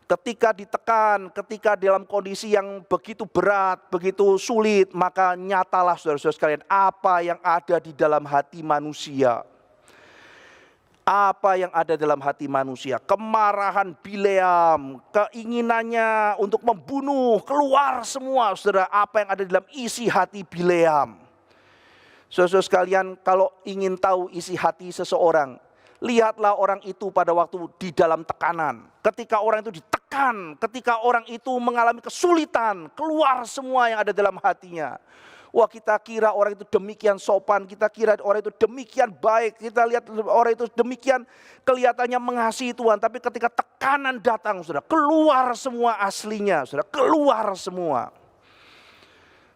Ketika ditekan, ketika dalam kondisi yang begitu berat, begitu sulit, maka nyatalah saudara-saudara sekalian apa yang ada di dalam hati manusia. Apa yang ada dalam hati manusia, kemarahan Bileam, keinginannya untuk membunuh, keluar semua saudara, apa yang ada dalam isi hati Bileam. Saudara-saudara sekalian, kalau ingin tahu isi hati seseorang, lihatlah orang itu pada waktu di dalam tekanan. Ketika orang itu ditekan, ketika orang itu mengalami kesulitan, keluar semua yang ada dalam hatinya. Wah, kita kira orang itu demikian sopan, kita kira orang itu demikian baik, kita lihat orang itu demikian kelihatannya mengasihi Tuhan. Tapi ketika tekanan datang, saudara, keluar semua aslinya, saudara, keluar semua.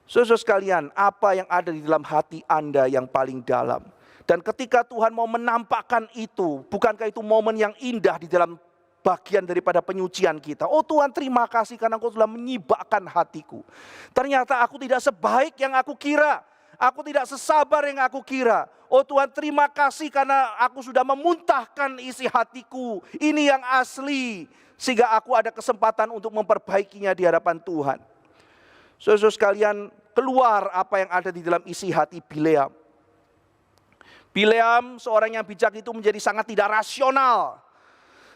Saudara sekalian, apa yang ada di dalam hati Anda yang paling dalam? Dan ketika Tuhan mau menampakkan itu, bukankah itu momen yang indah di dalam bagian daripada penyucian kita? Oh Tuhan, terima kasih karena Engkau telah menyibakkan hatiku. Ternyata aku tidak sebaik yang aku kira. Aku tidak sesabar yang aku kira. Oh Tuhan, terima kasih karena aku sudah memuntahkan isi hatiku. Ini yang asli. Sehingga aku ada kesempatan untuk memperbaikinya di hadapan Tuhan. Saudara sekalian, keluar apa yang ada di dalam isi hati Bileam. Bileam seorang yang bijak itu menjadi sangat tidak rasional.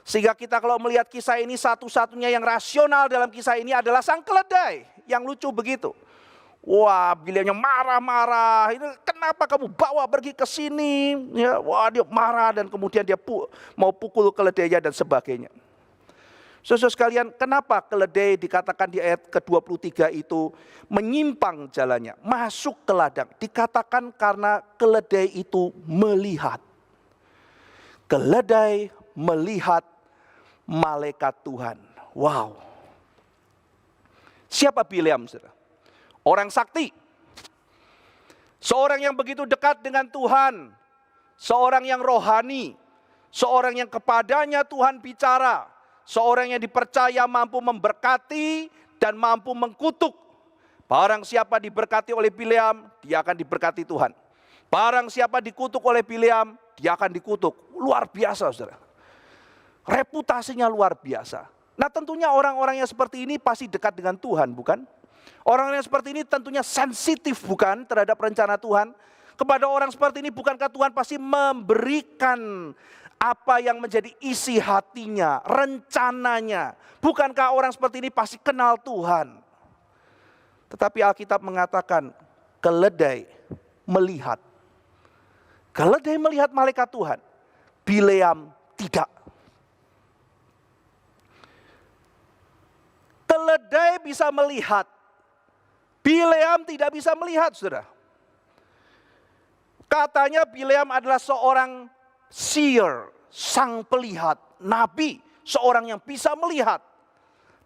Sehingga kita kalau melihat kisah ini, satu-satunya yang rasional dalam kisah ini adalah sang keledai. Yang lucu begitu. Wah, Bileamnya marah-marah. Ini kenapa kamu bawa pergi ke sini? Ya, wah, dia marah dan kemudian dia mau pukul keledainya dan sebagainya. Saudara sekalian, kenapa keledai dikatakan di ayat ke-23 itu menyimpang jalannya, masuk ke ladang? Dikatakan karena keledai itu melihat. Keledai melihat malaikat Tuhan. Wow. Siapa Bileam, saudara? Orang sakti. Seorang yang begitu dekat dengan Tuhan. Seorang yang rohani. Seorang yang kepadanya Tuhan bicara. Seorang yang dipercaya mampu memberkati dan mampu mengkutuk. Barang siapa diberkati oleh Bileam, dia akan diberkati Tuhan. Barang siapa dikutuk oleh Bileam, dia akan dikutuk. Luar biasa, saudara. Reputasinya luar biasa. Nah, tentunya orang-orang yang seperti ini pasti dekat dengan Tuhan, bukan? Orang yang seperti ini tentunya sensitif, bukan, terhadap rencana Tuhan. Kepada orang seperti ini bukankah Tuhan pasti memberikan apa yang menjadi isi hatinya, rencananya. Bukankah orang seperti ini pasti kenal Tuhan? Tetapi Alkitab mengatakan keledai melihat. Keledai melihat malaikat Tuhan. Bileam tidak. Keledai bisa melihat. Bileam tidak bisa melihat, saudara. Katanya Bileam adalah seorang seer, sang pelihat, nabi, seorang yang bisa melihat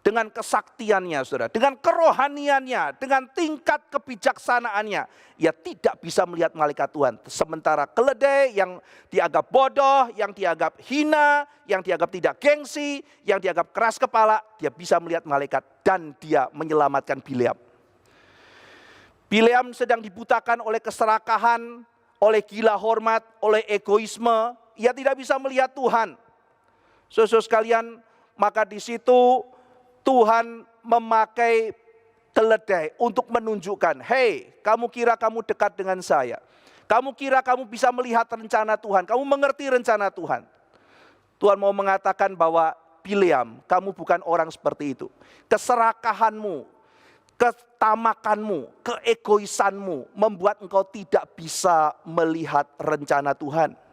dengan kesaktiannya, saudara, dengan kerohaniannya, dengan tingkat kebijaksanaannya. Ia tidak bisa melihat malaikat Tuhan. Sementara keledai yang dianggap bodoh, yang dianggap hina, yang dianggap tidak gengsi, yang dianggap keras kepala, dia bisa melihat malaikat dan dia menyelamatkan Bileam. Bileam sedang dibutakan oleh keserakahan, oleh gila hormat, oleh egoisme. Ia tidak bisa melihat Tuhan. Saudara sekalian, maka di situ Tuhan memakai keledai untuk menunjukkan, hei, kamu kira kamu dekat dengan saya. Kamu kira kamu bisa melihat rencana Tuhan. Kamu mengerti rencana Tuhan. Tuhan mau mengatakan bahwa Bileam, kamu bukan orang seperti itu. Keserakahanmu, ketamakanmu, keegoisanmu membuat engkau tidak bisa melihat rencana Tuhan.